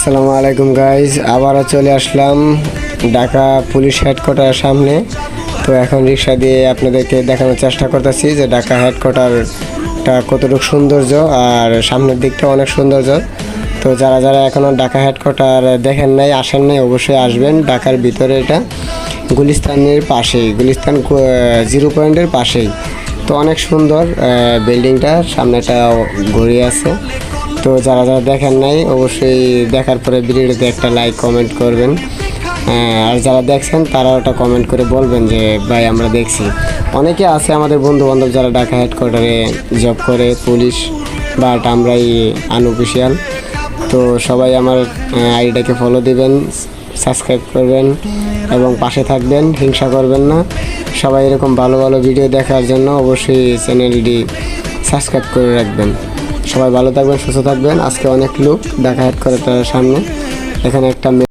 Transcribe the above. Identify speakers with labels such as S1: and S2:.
S1: আসসালামু আলাইকুম গাইজ, আবারও চলে আসলাম ঢাকা পুলিশ হেডকোয়ার্টারের সামনে। তো এখন রিক্সা দিয়ে আপনাদেরকে দেখানোর চেষ্টা করতেছি যে ঢাকা হেডকোয়ার্টারটা কতটুকু সৌন্দর্য, আর সামনের দিকটা অনেক সৌন্দর্য। তো যারা যারা এখনও ঢাকা হেডকোয়ার্টার দেখেন নাই, আসেন নাই, অবশ্যই আসবেন। ঢাকার ভিতরে এটা গুলিস্তানের পাশেই, গুলিস্তান জিরো পয়েন্টের পাশেই। তো অনেক সুন্দর বিল্ডিংটা, সামনে একটা ঘড়ি আছে। তো যারা যারা দেখেন নাই, অবশ্যই দেখার পরে ভিডিওতে একটা লাইক কমেন্ট করবেন, আর যারা দেখছেন তারা ওটা কমেন্ট করে বলবেন যে ভাই আমরা দেখছি। অনেকে আছে আমাদের বন্ধু বান্ধব যারা ঢাকা হেডকোয়ার্টারে জব করে, পুলিশ, বাট আমরাই আনঅফিসিয়াল। তো সবাই আমার আইডিটাকে ফলো দিবেন, সাবস্ক্রাইব করবেন এবং পাশে থাকবেন, হিংসা করবেন না। সবাই এরকম ভালো ভালো ভিডিও দেখার জন্য অবশ্যই চ্যানেলটি সাবস্ক্রাইব করে রাখবেন। সবাই ভালো থাকবেন, সুস্থ থাকবেন। আজকে অনেক লোক ঢাকা হেডকোয়ার্টারের সামনে, এখানে একটা